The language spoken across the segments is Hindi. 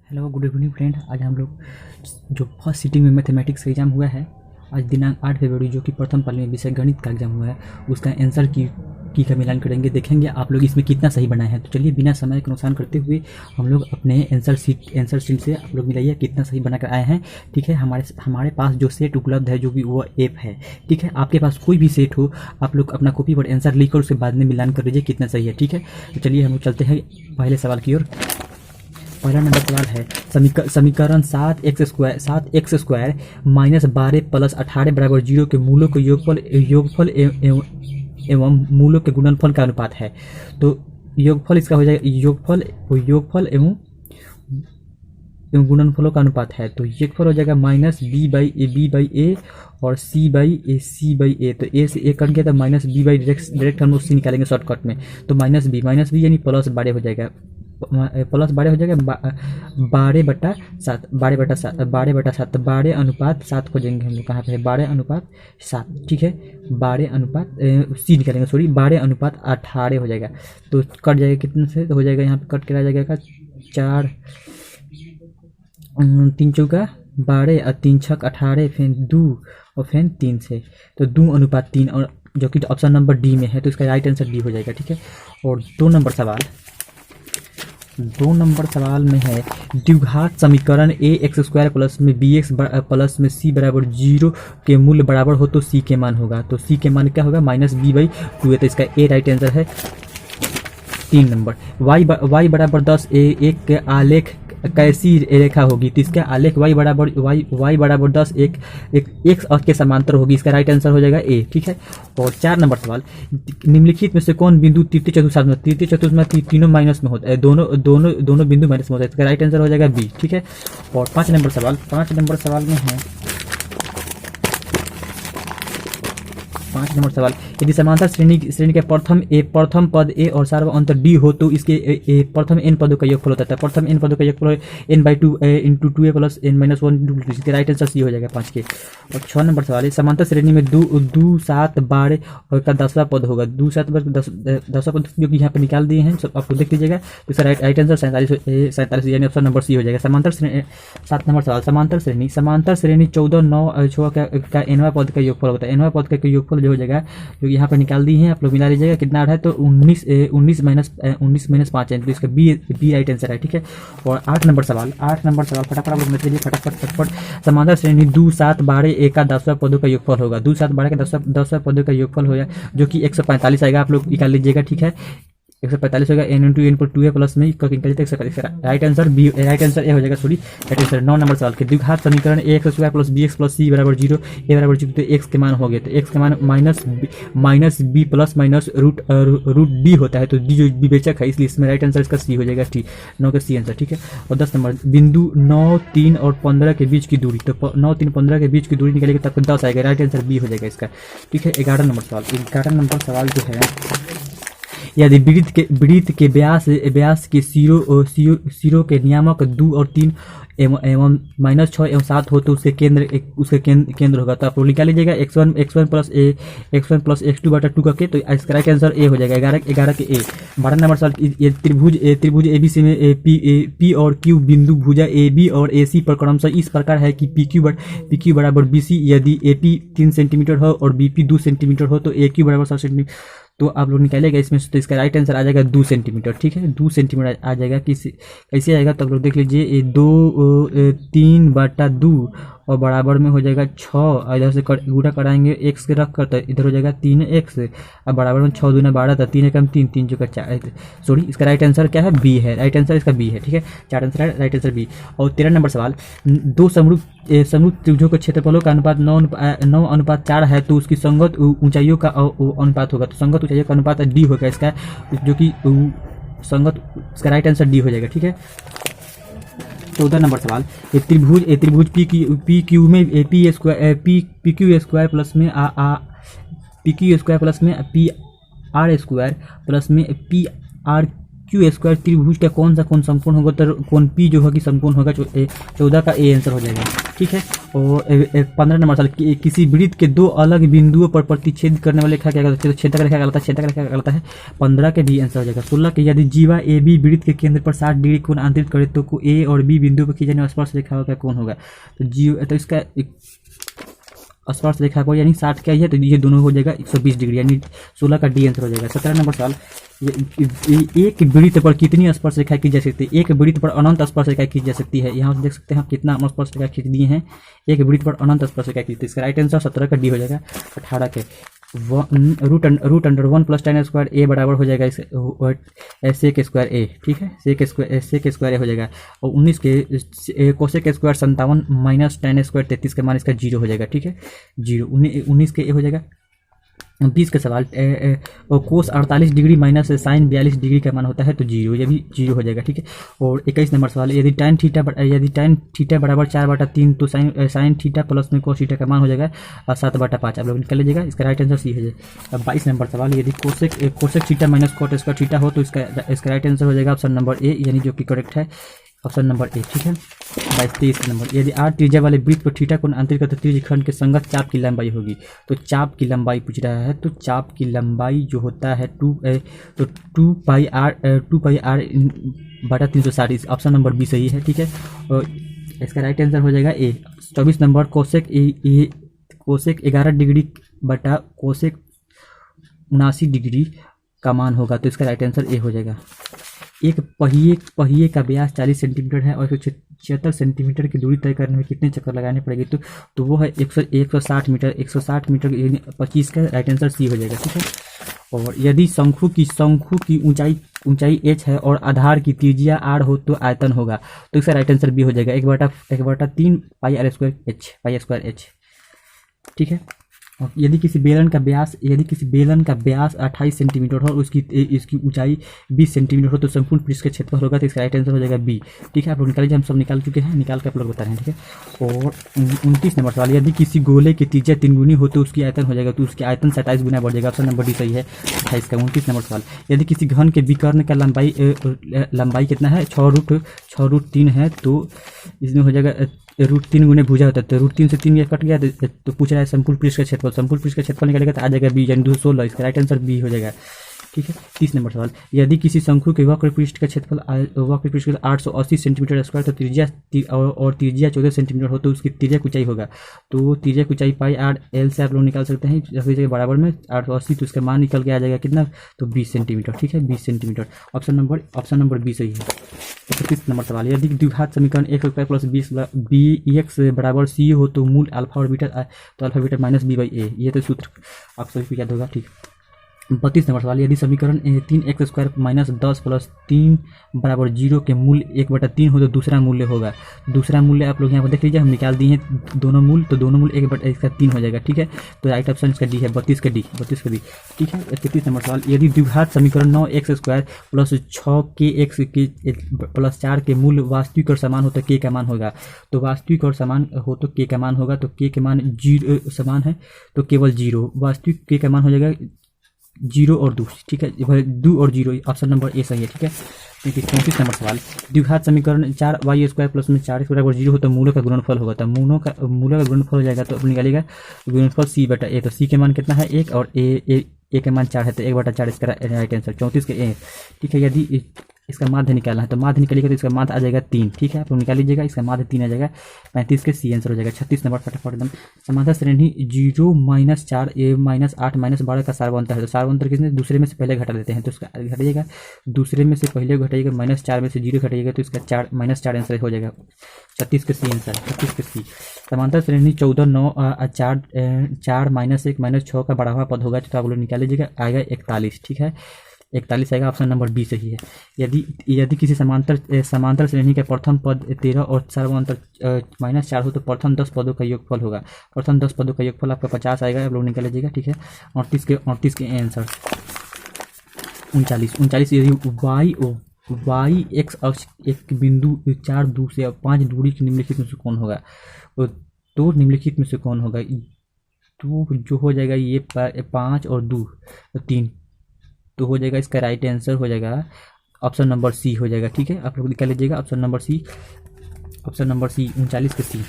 Hello good evening friend. आज हम लोग जो फर्स्ट सिटिंग में मैथमेटिक्स का एग्ज़ाम हुआ है, आज दिनांक 8 फरवरी, जो कि प्रथम पाली में विषय गणित का एग्ज़ाम हुआ है, उसका आंसर की का मिलान करेंगे। देखेंगे आप लोग इसमें कितना सही बनाए हैं। तो चलिए बिना समय का नुकसान करते हुए हम लोग अपने आंसर शीट से आप लोग मिलाइए कितना सही बना कर आए हैं। ठीक है, हमारे पास जो सेट उपलब्ध है, जो भी वो ऐप है। ठीक है, आपके पास कोई भी सेट हो, आप लोग अपना कॉपी पर आंसर लिख कर उसके बाद में मिलान कर लीजिए कितना सही है। ठीक है, तो चलिए हम लोग चलते हैं पहले सवाल की ओर। पहला नंबर सवाल है, समीकरण 7x² माइनस 12 प्लस 18 बराबर 0 के मूलों के योगफल एवं मूलों के गुणनफल का अनुपात है। तो योगफल इसका हो जाएगा योगफल एवं गुणनफलों का अनुपात है। तो योगफल हो जाएगा माइनस b/a और c/a। तो a से a कट गया, तो माइनस b बाई डायरेक्ट हम लोग c निकालेंगे शॉर्टकट में। तो माइनस b यानी प्लस 12 हो जाएगा, प्लस 12 हो जाएगा 12/7 12/7 12:7 हो जाएंगे हम लोग। कहाँ पे है 12:7। ठीक है, 12 सी निकालेंगे, सॉरी 12:18 हो जाएगा। तो कट जाएगा कितने से, तो हो जाएगा यहाँ पे कट के आ जाएगा 4 3 चौका 12 और 3 छक 18, फिर 2 और फिर 3 से, तो 2:3, और जो कि ऑप्शन नंबर डी में है, तो इसका राइट आंसर डी हो जाएगा। ठीक है, और 2 नंबर सवाल में है, द्विघात समीकरण ax² प्लस में bx प्लस में c बराबर 0 के मूल्य बराबर हो तो c के मान होगा। तो c के मान क्या होगा, -b/2 है, तो इसका ए राइट आंसर है। 3 नंबर, y बराबर 10 एक के आलेख कैसी रेखा होगी। तो इसका आलेख y बराबर 10 एक एक्स अक्ष के समांतर होगी। इसका राइट आंसर हो जाएगा ए। ठीक है, और 4 नंबर सवाल, निम्नलिखित में से कौन बिंदु तृतीय चतुर्थ में तीनों माइनस में होता है, दोनों बिंदु माइनस में होता है। इसका राइट आंसर हो जाएगा बी। ठीक है, और 5 नंबर सवाल में है, 5 नंबर सवाल, यदि समांतर श्रेणी के प्रथम पद ए और सार्वम अंतर डी हो तो इसके प्रथम n पदों का योगफल होता है। प्रथम n पदों का योगफल n/2 × 2a प्लस n-1 इसके राइट आंसर सी हो जाएगा 5 के। और 6 नंबर सवाल है, समांतर श्रेणी में 2 7 12 का 10वां पद होगा। 2 7 10वां पद जो कि यहाँ पे निकाल दिए हैं, सब आपको देख लीजिएगा। तो इसका राइट आंसर 47 यानी ऑप्शन नंबर सी हो जाएगा। 7 नंबर सवाल, समांतर श्रेणी 14 9 6 का nवां पद का योगफल होता है। nवां पद का योगफल जो हो जाएगा, जो यहाँ पे निकाल दी है, आप लोग मिला लीजिएगा कितना आ रहा है। तो 19 - 5 है, तो इसका बी राइट आंसर है। ठीक है, और 8 नंबर सवाल फटाफट आप लोग मिल लीजिए, फटाफट। समांतर श्रेणी 2 7 12 एक का 10वां पदों का योगफल होगा। 2 7 12 का 10वां पदों का योगफल होगा, जो कि 145 आएगा। आप लोग निकाल लीजिएगा। ठीक है, 145 होगा n/2a प्लस में 145। Right answer B, right answer A हो जाएगा, सॉरी राइट आंसर। 9 नंबर सवाल के, द्विघात समीकरण ax² plus bx plus c बराबर 0 a बराबर 0, तो x के मान हो गए, तो x के मान minus b plus minus root d होता है। तो d जो विवेचक है, इसलिए इसमें राइट आंसर इसका सी हो जाएगा, टी 9 का सी आंसर। ठीक है, और 10 नंबर, बिंदु 9 3 और 15 के बीच की दूरी, तो 9 3 15 के बीच की दूरी निकालेगा तो आपको 10 आएगा, राइट आंसर बी हो जाएगा इसका। ठीक है, 11 नंबर सवाल जो है, यदि वृत्त के व्यास के सिरों के नियामक 2 और 3 एवं -6 एवं 7 हो तो उसके केंद्र होगा। तो आप लोग निकाल लीजिएगा x1 प्लस x2 बटा 2 करके, तो इसका राइट आंसर ए हो जाएगा, 11 के ए। 12 नंबर सवाल, ये त्रिभुज एबीसी में पी और क्यू बिंदु भुजा ए बी और ए सी पर क्रमशः इस प्रकार है कि पी क्यू बराबर बी सी। यदि ए पी 3 सेंटीमीटर हो और बी पी 2 सेंटीमीटर हो तो ए क्यू बराबर 7 सेंटीमीटर। तो आप लोग निकालेगा इसमें, तो इसका राइट आंसर आ जाएगा 2 सेंटीमीटर। ठीक है, 2 सेंटीमीटर आ जाएगा। कैसे आएगा, तो आप लोग देख लीजिए, ये 3/2 और बराबर में हो जाएगा 6, और इधर से गुणा कराएंगे x के रख कर, तो इधर हो जाएगा 3x, और बराबर में 6 दूना 12, तो 3 एकम 3 3 चौका 4, सॉरी इसका राइट आंसर क्या है, बी है, राइट आंसर इसका बी है। ठीक है, 4 आंसर है, राइट आंसर बी। और 13 नंबर सवाल, 2 समरूप त्रिभुजों के क्षेत्रफलों का अनुपात 9:4 है, तो उसकी संगत ऊंचाइयों का अनुपात होगा। तो संगत ऊंचाइयों का अनुपात डी होगा इसका, जो कि संगत, इसका राइट आंसर डी हो जाएगा। ठीक है, 14 नंबर सवाल, त्रिभुज पी क्यू में पी क्यू स्क्वायर प्लस में पी आर स्क्वायर प्लस में पी आर क्यू स्क्वायर त्रिभुज का कौन सा कोण समकोण होगा, तो कोण पी जो होगी समकोण होगा 14 का ए आंसर हो जाएगा। ठीक है। और 15 नंबर सवाल, किसी वृत्त के दो अलग बिंदुओं पर प्रतिच्छेद करने वाले रेखा क्या कहलाता है, तो छेदक रेखा कहलाता है, छेदक रेखा कहलाता है। 15 के बी आंसर हो जाएगा। 16 के यदि जीवा ए बी वृत्त के केंद्र पर 60 डिग्री कोण आंतरित करे तो ए और बी बिंदु पर खींचे जाने वाली स्पर्श रेखा का कौन होगा, तो इसका स्पर्श रेखा को यानी 60 का ही है, तो ये दोनों हो जाएगा 120 डिग्री, यानी 16 का डी आंसर हो जाएगा। 17 नंबर सवाल, एक वृत्त पर कितनी स्पर्श रेखा की जा सकती है, एक वृत्त पर अनंत स्पर्श रेखा की जा सकती है। यहाँ देख सकते हैं कितना स्पर्श रेखा खींच दिए हैं, एक वृत्त पर अनंत स्पर्श रेखा खींचती है। इसका राइट आंसर 17 का डी हो जाएगा। 18 के रूट अंडर 1 + tan स्क्वायर ए बराबर हो जाएगा सेक स्क्वायर ए। ठीक है, सेक स्क्वायर ए हो जाएगा। और 19 के कोसेक स्क्वायर 57 - tan स्क्वायर 33 का मान इसका 0 हो जाएगा। ठीक है, 0। 19 के ए हो जाएगा। 20 का सवाल, कोस 48 डिग्री माइनस साइन 42 डिग्री का मान होता है, तो 0, ये भी 0 हो जाएगा। ठीक है। और 21 नंबर सवाल, यदि tan थीटा बराबर 4/3 तो साइन थीटा प्लस में कोस थीटा का मान हो जाएगा 7/5। आप लोग निकल लीजिएगा, इसका राइट आंसर सी हो जाएगा। 22 नंबर सवाल, यदि cosec theta minus cot square theta हो तो इसका राइट आंसर हो जाएगा ऑप्शन नंबर ए, यानी जो कि करेक्ट है ऑप्शन नंबर ए। ठीक है। 23 नंबर, यदि आर त्रिज्या वाले वृत्त पर थीटा कोण आंतरिक तो त्रिज्य खंड के संगत चाप की लंबाई होगी, तो चाप की लंबाई पूछ रहा है, तो चाप की लंबाई जो होता है 2 पाई आर बटा 360, ऑप्शन नंबर बी सही है। ठीक है। और इसका राइट आंसर हो जाएगा ए। 24 नंबर, कोसेक 11 डिग्री बटा कोसेक 79 डिग्री का मान होगा, तो इसका राइट आंसर ए हो जाएगा। एक पहिए का व्यास 40 सेंटीमीटर है और 176 सेंटीमीटर की दूरी तय करने में कितने चक्कर लगाने पड़ेगी, तो वो है 160 मीटर। 160 मीटर 25 का राइट आंसर सी हो जाएगा। ठीक है। और यदि शंकु की ऊंचाई h है और आधार की त्रिज्या r हो तो आयतन होगा, तो इसका राइट आंसर बी हो जाएगा 1/3 पाई r स्क्वायर h। ठीक है। यदि किसी बेलन का व्यास 28 सेंटीमीटर हो और इसकी ऊंचाई 20 सेंटीमीटर हो तो संपूर्ण पृष्ठ का क्षेत्रफल होगा, तो इसका राइट आंसर हो जाएगा बी। ठीक है। आप लोग निकाल लीजिए, हम सब निकाल चुके हैं, निकाल के आप लोग बता रहे हैं। ठीक है। और 29 नंबर सवाल, यदि किसी गोले की त्रिज्या 3 गुनी हो तो उसकी आयतन हो जाएगा, तो उसकी आयतन 27 गुना बढ़ जाएगा, ऑप्शन नंबर डी सही है। 28 का 29 नंबर सवाल, यदि किसी घन के विकर्ण का लंबाई कितना है, 6√3 है, तो इसमें हो जाएगा √3 गुने भुजा होता है, तो √3 से 3 कट गया, तो पूछ रहा है संपूर्ण पृष्ठ का क्षेत्रफल निकालेगा तो आ जाएगा बी, यानी 216। इसका राइट आंसर बी हो जाएगा। ठीक है। 30 नंबर सवाल, यदि किसी शंकु के वक्र पृष्ठ का क्षेत्रफल 880 सेंटीमीटर स्क्वायर तो त्रिज्या 14 सेंटीमीटर हो तो उसकी त्रिज्या ऊंचाई होगा, तो त्रिज्या ऊंचाई पाई आर एल से आप लोग निकाल सकते हैं, जगह बराबर में 880, तो इसका मान निकल के आ जाएगा कितना, तो 20 सेंटीमीटर। ठीक है, 20 सेंटीमीटर, ऑप्शन नंबर बी सही है। 31 नंबर सवाल, यदि द्विघात समीकरण x² + bx बराबर c हो तो मूल अल्फा और बीटा -b/a, ये तो सूत्र आप सभी को याद होगा। ठीक। 32 नंबर सवाल, यदि समीकरण 3x² - 10 + 3 बराबर 0 के मूल 1/3 हो तो दूसरा मूल्य होगा। दूसरा मूल्य आप लोग यहाँ पर देख लीजिए, हम निकाल दिए हैं दोनों मूल, तो दोनों मूल 1/3 हो जाएगा। ठीक है। तो राइट ऑप्शन इसका डी है, 32 का डी। ठीक है। 33 नंबर सवाल, यदि द्विघात समीकरण 9x² + 6kx + 4 के मूल वास्तविक और समान हो तो k का मान होगा, तो वास्तविक और समान हो तो k का मान होगा, तो k के मान 0 समान है तो केवल 0, वास्तविक k का मान हो जाएगा 0 और 2। ठीक है, 2 और 0, ऑप्शन नंबर ए सही है। ठीक है। 34 नंबर सवाल, द्विघात समीकरण 4y² + 4x बराबर 0 हो तो मूलों का गुणनफल होगा, तो मूलों का गुणनफल हो जाएगा, तो अपने निकालिएगा गुणनफल c/a, तो c के मान कितना है 1 और a के मान 4 है, तो 1/4 इसका राइट आंसर। 34 के ए। ठीक है। यदि इसका माध्य निकालना है तो माध्य निकालिएगा तो इसका माध्य आ जाएगा 3। ठीक है, आप लोग निकाल लीजिएगा, इसका माध्य 3 आ जाएगा। 35 के सी आंसर हो जाएगा। 36 नंबर फटाफट एकदम, समांतर श्रेणी 0 - 4 a - 8 - 12 का सार्वंतर है, तो सार्वंतर किसने दूसरे में से पहले घटा देते हैं, तो इसका घटाइएगा, दूसरे में से पहले घटाइएगा, -4 में से 0 घटाइएगा, तो इसका -4 आंसर हो जाएगा। 36 के सी आंसर। 36 के सी, समांतर श्रेणी 14 9 4 -1 - 6 का बढ़ावा पद होगा, तो आप लोग निकाल लीजिएगा, आएगा 41। ठीक है, 41 आएगा, ऑप्शन नंबर बी सही है। यदि किसी समांतर श्रेणी के प्रथम पद 13 और सार्वंतर -4 हो तो प्रथम 10 पदों का योगफल होगा। प्रथम 10 पदों का योगफल आपका 50 आएगा, आप लोग निकाल लीजिएगा। ठीक है। 38 के आंसर। 39 यदि y x अक्ष एक बिंदु 4 2 से 5 दूरी की निम्नलिखित में से कौन होगा, तो निम्नलिखित में से कौन होगा, तो जो हो जाएगा ये 5 और 2 3, तो हो जाएगा इसका राइट आंसर हो जाएगा ऑप्शन नंबर सी हो जाएगा। ठीक है, आप लोग निकाल लीजिएगा option number C, option number C 39 के सी।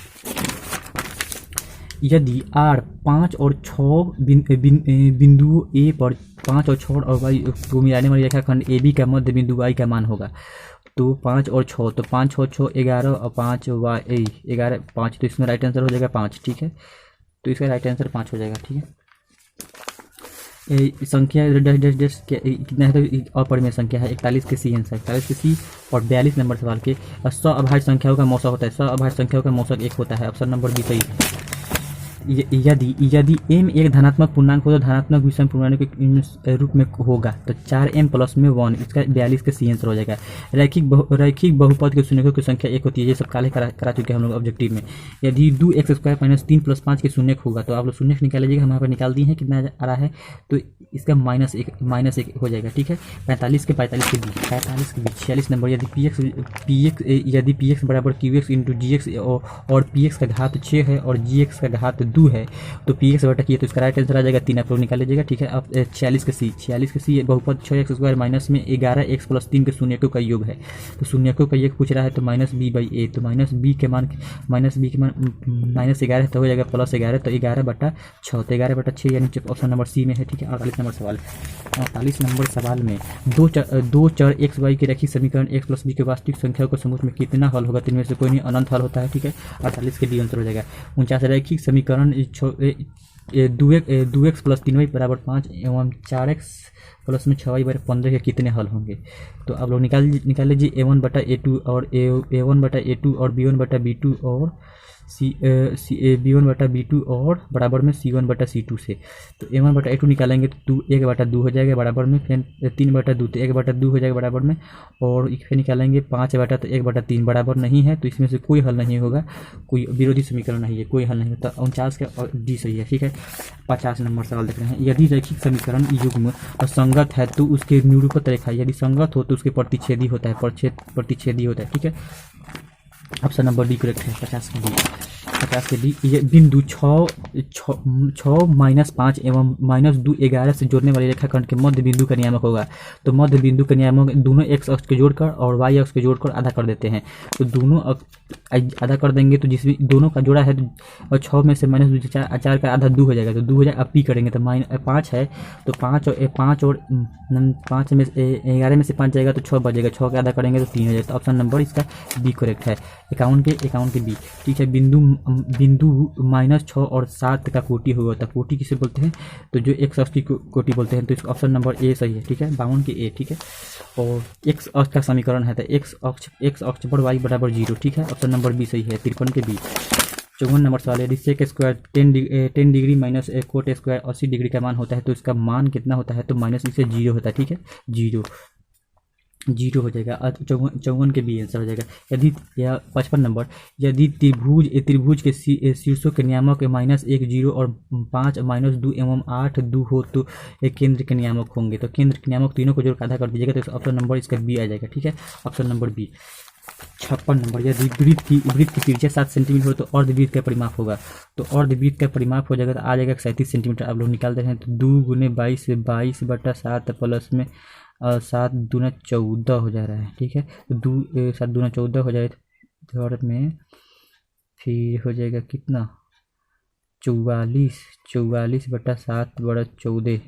यदि आर 5 और 6 बिंदुओं ए पर 5 और 6 और वाई को मिलाने वाली रेखाखंड ए बी का मध्य बिंदु वाई का मान होगा। तो 5 और 6, तो 5 6 6 11 और 5 वाई 11 5, तो इसमें राइट आंसर हो जाएगा 5। ठीक है, तो इसका राइट आंसर 5 हो जाएगा। ठीक है, संख्या कितना है तो अपरिमेय संख्या है 41 के सी आंसर, 41 के सी। और 42 नंबर सवाल के अभाज्य संख्याओं का मौसक होता है, अभाज्य संख्याओं का मौसक 1 होता है। ऑप्शन नंबर बी सही है। यदि m एक धनात्मक पूर्णांक हो तो धनात्मक विषम पूर्णांक के रूप में होगा, तो 4m प्लस में 1, इसका 42 के सी आंसर हो जाएगा। रैखिक बहुपद के शून्यकों की संख्या 1 होती है, ये सब काले करा चुके हैं हम लोग ऑब्जेक्टिव में। यदि 2x² - 3 + 5 के शून्यक होगा, तो आप लोग शून्यक निकाल लीजिएगा। हम यहाँ पर निकाल दिए हैं, कितना आ रहा है, तो इसका -1 हो जाएगा। ठीक है, 45 के बीच 46 नंबर। यदि px बराबर qx इंटू gx और px का घात 6 है और gx का घात 2 है, तो px बटा किए, तो इसका राइट आंसर आ जाएगा 3। आप लोग निकाल लीजिएगा। ठीक है, अब 46 के सी बहुपद 6x² माइनस में 11x + 3 के शून्यकों का योग है। तो शून्यकों का योग पूछ रहा है, तो -b/a, तो -b के मान -11 तो हो जाएगा +11, तो 11/6, तो 11/6 यानी ऑप्शन नंबर सी में है। ठीक है, 48 नंबर सवाल। 48 नंबर सवाल में दो चर एक्स वाई के रैखिक समीकरण x + b के वास्तविक संख्याओं के समूह में कितना हल होगा, तो इनमें से कोई नहीं, अनंत हल होता है। ठीक है, 48 के डी आंसर हो जाएगा। 49 रैखिक समीकरण 2x + 3y = 5 एवं 4x प्लस में 6y = 15 के कितने हल होंगे। तो आप लोग निकाल लीजिए a1/a2 और a1/a2 और b1/b2 और b1/b2 और बराबर में c1/c2 से। तो a1/a2 निकालेंगे तो 1/2 हो जाएगा बराबर में, फिर 3/2 तो 1/2 हो जाएगा बराबर में, और फिर निकालेंगे 5 तो 1/3 बराबर नहीं है, तो इसमें से कोई हल नहीं होगा, कोई विरोधी समीकरण नहीं है, कोई हल नहीं होता। 49 का डी सही है। ठीक है, 50 नंबर सवाल देख रहे हैं। यदि रैखिक समीकरण युग्म असंगत है तो उसके निरूपक रेखा, यदि संगत हो तो उसके प्रतिच्छेदी होता है, प्रतिच्छेदी होता है। ठीक है, ऑप्शन नंबर डी करेक्ट है। 50 के डी। ये बिंदु 6 -5 एवं -2 11 से जोड़ने वाली रेखाखंड के मध्य बिंदु का नियामक होगा। तो मध्य बिंदु का नियामक दोनों x अक्ष के जोड़कर और y अक्ष के जोड़कर आधा कर देते हैं। तो दोनों आधा कर देंगे, तो जिस भी दोनों का जोड़ा है तो 6 में से -2 4 का आधा 2 हो जाएगा, तो 2 हो जाएगा। अब p करेंगे तो 5 है, तो 5 और 5 में 11 में से 5 जाएगा तो 6 बचेगा, 6 का आधा करेंगे तो 3 हो जाएगा। तो ऑप्शन नंबर इसका बी करेक्ट है। 51 के बी। ठीक है, बिंदु -6 और 7 का कोटि होगा, तो कोटि किसे बोलते हैं, तो जो x अक्ष की कोटि बोलते हैं, तो इसका ऑप्शन नंबर ए सही है। ठीक है, 52 के ए। ठीक है, और x अक्ष का समीकरण है, तो x अक्ष पर y = 0। ठीक है, ऑप्शन नंबर बी सही है। 53 के बी। 54 नंबर सवाल है। यदि sec² 10 degree minus cot² 80 degree का मान होता है, तो इसका मान कितना होता है, तो माइनस इससे 0 होता है। ठीक है, 0 हो जाएगा। 54 के बी आंसर हो जाएगा। यदि 55 नंबर, यदि त्रिभुज के शीर्षों के नियामक -1 0 और 5 -2 एवं 8 2 हो तो केंद्र के नियामक होंगे। तो केंद्र के नियामक तीनों को जोड़कर आधा कर दीजिएगा, तो ऑप्शन नंबर इसका बी आ जाएगा। ठीक है, ऑप्शन नंबर बी। 56 नंबर, यदि वृत्त की त्रिज्या 7 सेंटीमीटर हो तो अर्धवृत्त का परिमाप होगा। तो अर्धवृत्त का परिमाप हो जाएगा, तो आ जाएगा 37 सेंटीमीटर। आप लोग निकाल दे रहे हैं, तो 2 × 22 से 22/7 प्लस में 7 दूना 14 हो जा रहा है। ठीक है, तो 7 दूना 14 हो जाएगा, थर्ड में फिर हो जाएगा कितना, 44/7 = 14,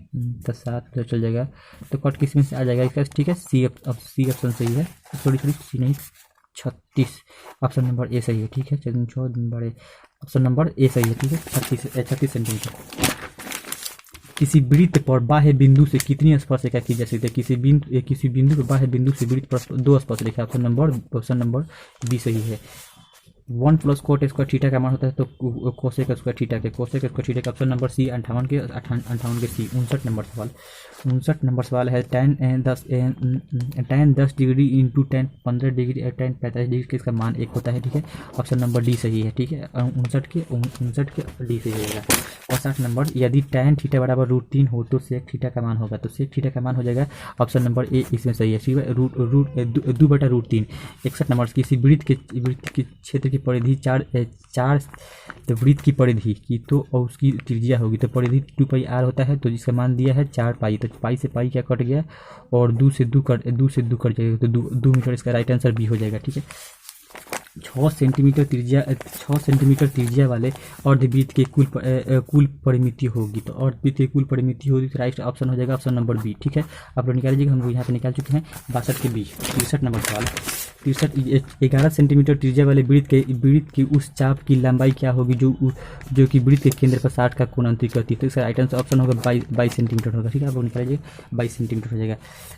तो 7 चल जाएगा, तो कट किस में से आ जाएगा इसका। ठीक है, सी ऑप्शन सही है। थोड़ी सी नहीं, 36 ऑप्शन नंबर ए सही है। ठीक है, बड़े ऑप्शन नंबर ए सही है। ठीक है, 36 सेंटीमीटर। किसी वृत्त पर बाह्य बिंदु से कितनी स्पर्शरेखा की जा सकती है। किसी बिंदु पर बाह्य बिंदु से वृत्त पर 2 स्पर्शरेखा। ऑप्शन नंबर बी सही है। 1 + cot² थीटा का मान होता है, तो cosec² थीटा के का ऑप्शन नंबर सी। 58 के सी। 59 नंबर सवाल है। tan 10 degree into tan 15 degree और tan 45 डिग्री के इसका मान 1 होता है। ठीक है, ऑप्शन नंबर डी सही है। ठीक है, 59 के डी सही रहेगा। 60 नंबर, यदि tan थीटा = √3 हो तो sec थीटा का मान होगा। तो sec थीटा का मान हो जाएगा ऑप्शन नंबर ए इसमें सही है। 2/√3। 61 नंबर, किसी वृत्त के क्षेत्र के परिधि 4 तो वृत्त की परिधि की तो और उसकी त्रिज्या होगी तो परिधि 2 पाई r होता है, तो जिसका मान दिया है 4 पाई, तो पाई से पाई क्या कट गया और 2 से 2 कट जाएगा, तो 2 मीटर इसका राइट आंसर बी हो जाएगा। ठीक है, 6 सेंटीमीटर त्रिज्या वाले अर्धवृत्त के कुल परिमिति होगी, तो अर्धवृत्त की कुल परिमिति होगी तो राइट ऑप्शन हो जाएगा ऑप्शन नंबर बी। ठीक है, आप लोग निकालिएगा, हम लोग यहाँ पे निकाल चुके हैं 62 के बी। 63 नंबर सवाल, 11 सेंटीमीटर त्रिज्या वाले वृत्त की उस चाप की लंबाई क्या होगी जो कि वृत्त के केंद्र पर 60 का कोण अंतरित करती है, तो इसका राइट आंसर ऑप्शन होगा 22 सेंटीमीटर होगा। ठीक है, आप लोग निकालिएगा 22 सेंटीमीटर हो जाएगा।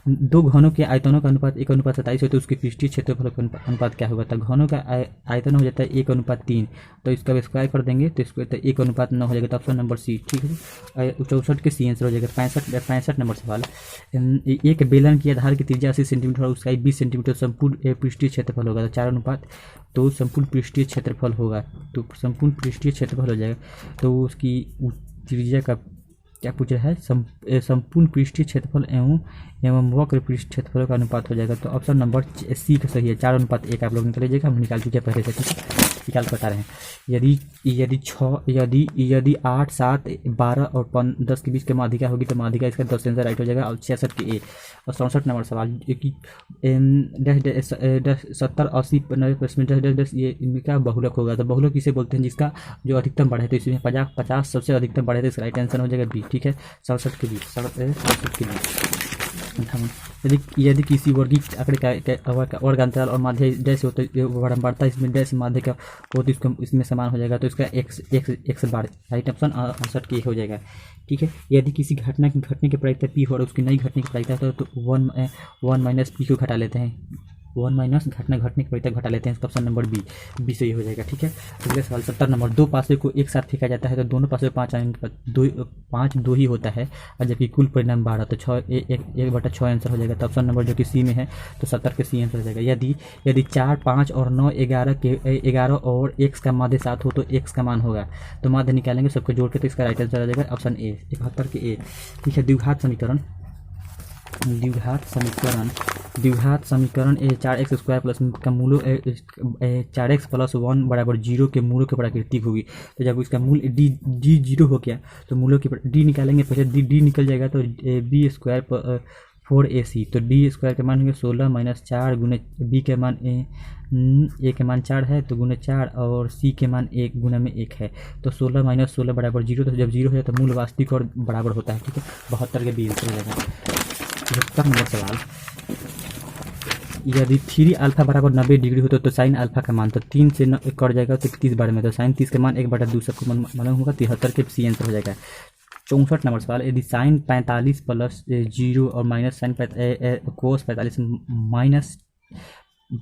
2 घनों के आयतनों का अनुपात 1:27 है, तो उसके पृष्ठीय क्षेत्रफल का अनुपात क्या होगा, तो घनों का आयतन हो जाता है 1:3, तो इसका स्क्वायर कर देंगे तो इसको 1:9 हो जाएगा, तो ऑप्शन नंबर सी। ठीक है, 64 के सी आंसर हो जाएगा। 65 नंबर सवाल, एक बेलन की आधार की त्रिज्या 80 सेंटीमीटर और उसका 20 सेंटीमीटर संपूर्ण पृष्ठीय क्षेत्रफल होगा, तो 4 तो संपूर्ण पृष्ठीय क्षेत्रफल होगा, तो संपूर्ण पृष्ठीय क्षेत्रफल हो जाएगा, तो उसकी त्रिज्या का क्या पूछ रहा है, संपूर्ण पृष्ठीय क्षेत्रफल एवं वक्र पृष्ठ क्षेत्रफल का अनुपात हो जाएगा, तो ऑप्शन नंबर सी का सही है, 4:1 आप लोग निकाल लीजिएगा, हम निकाल चुके हैं पहले से। ठीक है, निकाल बता रहे हैं, यदि 8, 7, 12 और 10 के बीच के माध्यिका होगी तो माध्यिका इसका 10 आंसर राइट हो जाएगा, और 66 के ए। और 67 नंबर सवाल, कि 70, 80, 90% ये इनका बहुलक होगा, तो बहुलक किसे बोलते हैं, जिसका जो अधिकतम बढ़े, तो इसमें 50 सबसे अधिकतम बढ़े, तो इसका राइट आंसर हो जाएगा बी। ठीक है, 67 के बी। यदि किसी वर्गीय आंकड़े का वर्ग अंतराल और माध्य डैश हो तो बढ़ता इसमें डैश माध्य का हो तो इसको इसमें समान हो जाएगा, तो इसका x बार राइट ऑप्शन 68 के हो जाएगा। ठीक है, यदि किसी घटना की घटने की प्रायिकता p हो और उसकी नई घटने की प्रायिकता तो 1 माइनस पी को घटा लेते हैं, 1 माइनस घटने की प्रायिकता घटा लेते हैं, इसका ऑप्शन नंबर बी से ही हो जाएगा। ठीक है, अगले सवाल 70 नंबर, 2 पासे को एक साथ फेंका जाता है तो दोनों पासे 5 आने पर 2 ही होता है, और जबकि कुल परिणाम 12, तो 1/6 आंसर हो जाएगा, तो ऑप्शन नंबर जो कि सी में है, तो 70 के सी आंसर हो जाएगा। यदि 4, 5 और 9, 11 और x का माध्य 7 हो तो x का मान होगा, तो माध्य निकालेंगे सबको जोड़ के, तो इसका राइट आंसर हो जाएगा ऑप्शन ए, 71 के ए। ठीक है, द्विघात समीकरण 4x² प्लस का मूल 4x + 1 = 0 के मूलों की प्राकृतिक होगी, तो जब इसका मूल डी 0 हो गया तो मूलों की डी निकालेंगे, पहले डी निकल जाएगा तो b² 4ac, तो d² के मान होंगे 16 - 4 गुने b के मान a के मान 4 है तो गुने 4 और c के मान 1 गुना में 1 है, तो 16 - 16 = 0, तो जब 0 हो जाए तो मूल वास्तविक और बराबर होता है। ठीक है, 72 के बी आंसर हो जाएगा। 73 नंबर सवाल, यदि 3α = 90 डिग्री हो तो साइन अल्फा का मान, तो 3 से कट जाएगा तो 30 बार में, तो साइन 30 का मान 1/2 सबको मालूम होगा, 73 के सी आंसर हो जाएगा। 64 नंबर सवाल, यदि साइन 45 + 0 और minus sine cos 45 minus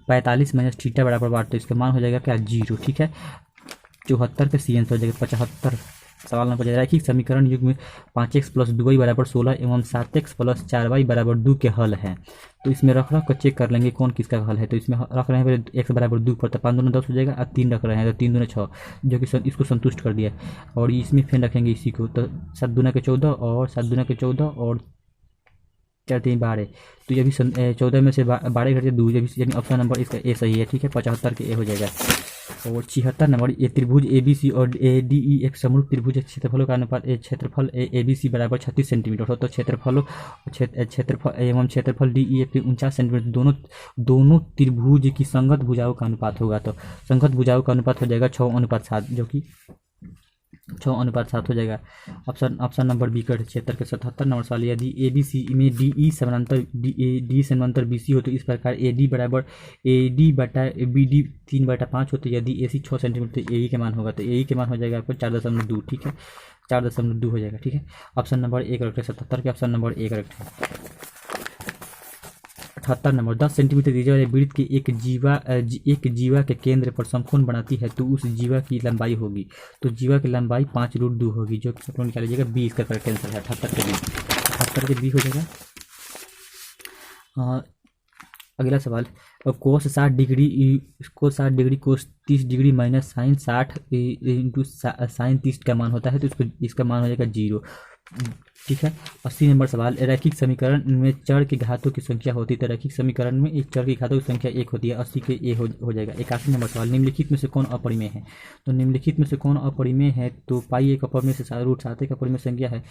45 minus theta बराबर 8, तो इसका मान हो जाएगा क्या 0। ठीक है, 74 के सी आंसर हो जाएगा। 75 सवाल नंबर रैखिक समीकरण युग में 5x + 2y = 16 एवं 7x + 4y = 2 के हल हैं, तो इसमें रख कर चेक कर लेंगे कौन किसका हल है, तो इसमें रख रहे हैं x = 2 पर, तो 5 दूना 10 हो जाएगा, और 3 रख रहे हैं तो 3 दूना 6, जो कि इसको संतुष्ट कर दिया, और इसमें फिर रखेंगे इसी को, तो 7 दूना के 14 और 7 दूना के 14 और 4 3 12, तो ये भी 14 में से 12 घटे 2, यानी ऑप्शन नंबर इसका ए सही है। ठीक है, 75 के ए हो जाएगा। और 76 नंबर, ये त्रिभुज ABC और ADE एक समरूप त्रिभुज क्षेत्रफलों का अनुपात क्षेत्रफल ABC = 36 सेंटीमीटर हो, तो क्षेत्रफल एवं क्षेत्रफल DEF 49 सेंटीमीटर दोनों त्रिभुज की संगत भुजाओं का अनुपात होगा, तो संगत भुजाओं का अनुपात हो जाएगा 6:7, जो कि 6:7 हो जाएगा। ऑप्शन नंबर बी कर 76 के 77 नंबर सवाल, यदि ABC में DE समानांतर BC हो तो इस प्रकार AD = AD/BD 3/5 हो, तो यदि AC 6 सेंटीमीटर तो AE के मान होगा, तो AE के मान हो जाएगा आपको 4.2। ठीक है, 4.2 हो जाएगा। ठीक है, ऑप्शन नंबर ए करेक्ट है, 77 के ऑप्शन नंबर ए करेक्ट है। 78 नंबर, 10 सेंटीमीटर त्रिज्या वाले वृत्त की एक जीवा के केंद्र पर समकोण बनाती है तो उस जीवा की लंबाई होगी, तो जीवा की लंबाई 5√2 होगी, जो कि निकाल लीजिएगा बी इसका करेक्ट आंसर है। 78 के बी हो जाएगा। अगला सवाल, और cos 60 degree, cos 60 degree cos 30 degree minus sine 60 into sine 30 का मान होता है, तो इसका मान हो जाएगा 0। ठीक है। 80 नंबर सवाल, रैखिक समीकरण में चर के घातों की संख्या होती है, तो रैखिक समीकरण में एक चर की घातों की संख्या 1 होती है, 80 के ए हो जाएगा। 81 नंबर सवाल, निम्नलिखित में से कौन अपरिमेय है? तो निम्नलिखित में से कौन अपरिमेय है? तो पाई एक अपरिमेय से √7 एक अपरिमेय संख्या है,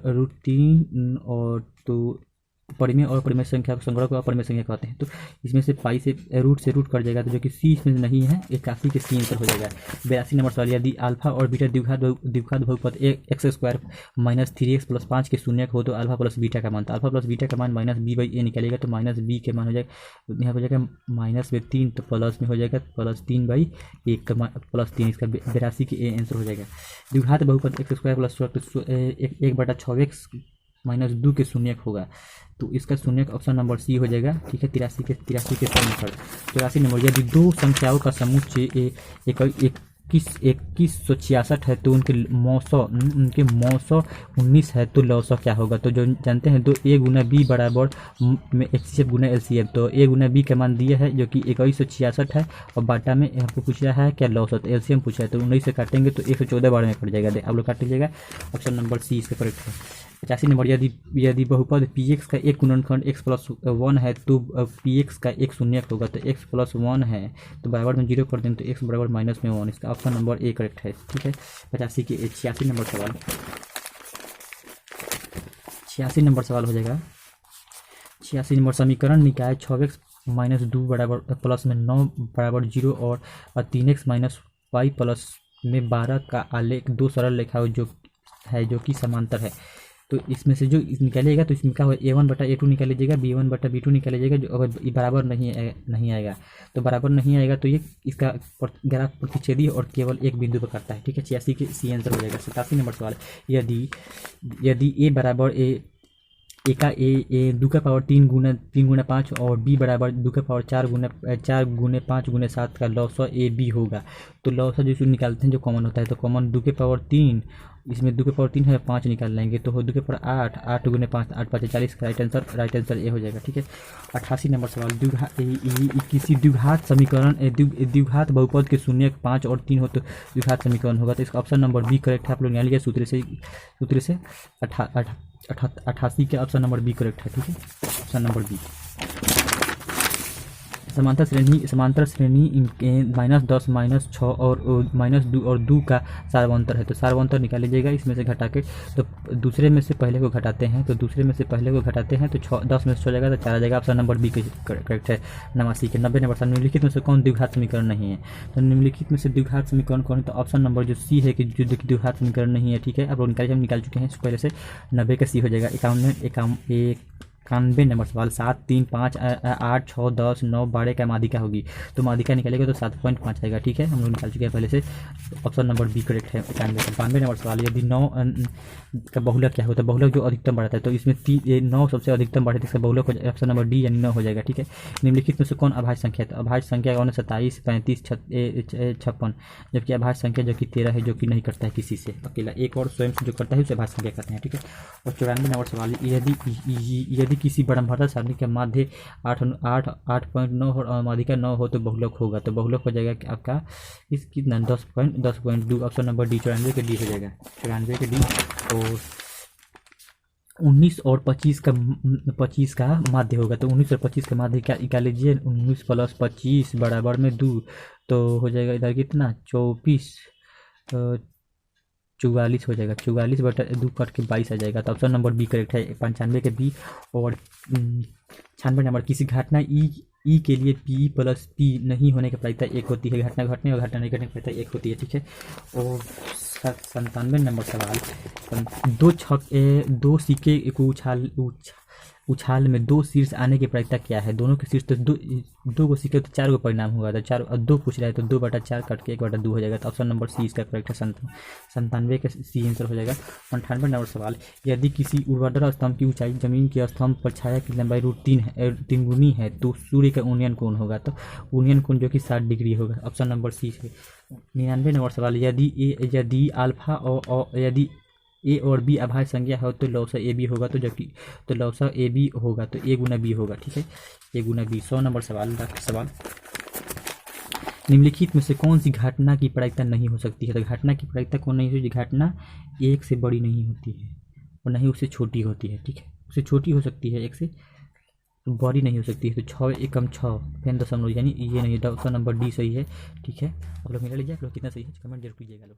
√3 और तो परिमेय और परिमेय संख्या संग्रह को अपरिमेय संख्या कहते हैं। तो इसमें से पाई से रूट कट जाएगा, तो जो कि सी इसमें नहीं है, 81 के सी आंसर हो जाएगा। 82 नंबर सवाल, यदि अल्फा और बीटा द्विघात बहुपद x² माइनस 3x प्लस 5 के शून्य हो तो अल्फा प्लस बीटा का मान, तो अल्फा प्लस बीटा का मान माइनस बी बाई ए निकलेगा, तो माइनस बी के मान हो जाएगा, यहाँ हो जाएगा माइनस में 3, तो प्लस में हो जाएगा प्लस 3/1 का प्लस 3, इसका 82 के ए आंसर हो जाएगा। द्विघात बहुपद x² प्लस 1/6x माइनस 2 के शून्य होगा, तो इसका शून्य ऑप्शन नंबर सी हो जाएगा। ठीक है। 83 के सही आंसर। 84 नंबर, यदि दो संख्याओं का समुच्चय 2166 है तो उनके मौसौ 19 है, तो लौसौ क्या होगा? तो जो जानते हैं, तो a गुना b बराबर में HCF गुना LCM, तो a गुना b का मान दिया है जो कि 2166 है, और बाटा में आपको पूछा है क्या लौसौ, तो LCM पूछा है, तो 19 से काटेंगे तो 114 बार में कट जाएगा, आप लोग काट लीजिएगा, ऑप्शन नंबर सी इसका करेक्ट है। 85 नंबर, यदि बहुपद px का एक गुणनखंड x प्लस 1 है तो px का एक शून्य होगा, तो x प्लस 1 है तो बराबर में 0 कर देंगे, तो x बराबर माइनस में 1, इसका ऑप्शन नंबर ए करेक्ट है। ठीक है। 86 नंबर सवाल, 86 नंबर सवाल हो जाएगा। 86 नंबर, समीकरण निकाय 6x माइनस 2 बराबर प्लस में 9 बराबर 0 और 3x माइनस y प्लस में 12 का आलेख दो सरल रेखाओं जो कि समांतर है, तो इसमें से जो निकालिएगा तो इसमें क्या होगा, a1/a2 निकाल लीजिएगा, b1/b2 निकाल लीजिएगा, जो अगर बराबर नहीं आएगा तो बराबर नहीं आएगा, तो ये इसका ग्राफ प्रतिच्छेदी और केवल एक बिंदु पर करता है। ठीक है। 86 के सी आंसर हो जाएगा। 87 नंबर सवाल, यदि a बराबर a का a 2 का पावर 3 गुना 5 और b बराबर 2 का पावर 4 गुने 5 गुने 7 का लौसौ a b होगा, तो लौसौ जो निकालते हैं जो कॉमन होता है, तो कॉमन 2 के पावर 3, इसमें 2 के पावर 3 है, 5 निकाल लेंगे, तो 2 के पावर 8 गुने 5 8 5 40 का राइट आंसर ए हो जाएगा। ठीक है। 88 नंबर सवाल, किसी द्विघात समीकरण द्विघात बहुपद के शून्य 5 और 3 हो तो द्विघात समीकरण होगा, तो इसका ऑप्शन नंबर बी करेक्ट है। आप लोग निकाल लीजिए सूत्र से 88 के ऑप्शन नंबर बी करेक्ट है। ठीक है। Option number B. समांतर श्रेणी -10 -6 और -2 और 2 का सार्वंतर है, तो सार्वंतर निकाल लीजिएगा इसमें से घटा के, तो दूसरे में से पहले को घटाते हैं, तो 10 में से 6 जाएगा, तो 4 आ जाएगा, ऑप्शन नंबर बी करेक्ट है। 89 के 90 नंबर, निम्नलिखित में से कौन द्विघात समीकरण नहीं है? तो निम्नलिखित में से द्विघात समीकरण कौन है? तो ऑप्शन नंबर जो सी है कि जो द्विघात समीकरण नहीं है। ठीक है। आप लोग निकाल चुके हैं पहले से, 90 का सी हो जाएगा। 91 नंबर सवाल, 7 3 5 8 6 10 9 12 का माध्यिका होगी, तो माध्यिका निकालेगा तो 7.5 आएगा। ठीक है। हम लोग निकाल चुके हैं पहले से, ऑप्शन नंबर बी करेक्ट है। 92 नंबर सवाल, यदि 9 का बहुलक क्या होता है? बहुलक जो अधिकतम बढ़ता है, तो इसमें 9 सबसे अधिकतम बढ़े, तो इसका बहुलक ऑप्शन नंबर डी यानी 9 हो जाएगा। ठीक है। निम्नलिखित में से कौन अभाज्य संख्या है? तो अभाज्य संख्या कौन है? 27 35 56, जबकि अभाज्य संख्या जो कि 13 है, जो कि नहीं करता है किसी से, अकेला एक और स्वयं से जो करता है उसे अभाज्य संख्या कहते हैं। ठीक है। और 94 नंबर सवाल, यदि किसी ब्रह्मांड सारणी के माध्य 8.9 और माध्यिका 9 हो तो बहुलक होगा, तो बहुलक हो जाएगा कि आपका इस कितना 10.2, ऑप्शन नंबर डी 94 के डी हो जाएगा। 94 के डी। और 19 और 25 का माध्य होगा, तो 19 और 25 का माध्य क्या निकाल लीजिए, 19 प्लस 25 बराबर में 2, तो हो जाएगा इधर कितना 44 हो जाएगा, 44/2 कट के 22 आ जाएगा, तो ऑप्शन नंबर बी करेक्ट है। 95 के बी। और 96 नंबर, किसी घटना ई के लिए पी प्लस पी नहीं होने की प्रायिकता 1 होती है, घटना घटने और घटना नहीं घटने की प्रायिकता 1 होती है। ठीक है। और 97 नंबर सवाल, दो सिक्के को उछाल में 2 शीर्ष आने की प्रायिकता क्या है? दोनों के शीर्ष, तो दो को सिक्के तो 4 को परिणाम होगा, तो 4 और 2 पूछ रहा है, तो 2/4 कट के 1/2 हो जाएगा, तो ऑप्शन नंबर सी इसका करेक्ट है। 97 का सी आंसर हो जाएगा। 98 नंबर सवाल, यदि किसी ऊर्ध्वाधर स्तंभ की ऊंचाई जमीन के स्तंभ पर छाया की लंबाई √3 गुनी है, तो सूर्य का उन्नयन कोण होगा, तो उन्नयन कोण जो कि 60 डिग्री होगा, ऑप्शन नंबर सी है। 99 नंबर सवाल, यदि अल्फा और यदि ए और बी अभाज्य संख्या हो तो लौसा ए बी होगा, तो जबकि तो लौसा ए बी होगा तो ए गुना बी होगा। ठीक है, ए गुना बी। 100 नंबर सवाल। सवाल, निम्नलिखित में से कौन सी घटना की प्रायिकता नहीं हो सकती है? तो घटना की प्रायिकता कौन नहीं होती? घटना एक से बड़ी नहीं होती है और नहीं उससे छोटी होती है। ठीक है, उससे छोटी हो सकती है, एक से बड़ी नहीं हो सकती है। तो 6 एकम 6 फैन दशमलव, यानी ये नहीं। 100 नंबर डी सही है। ठीक है, आप लोग मेरा लीजिए, आप लोग कितना सही है कमेंट जरूर कीजिएगा लोग।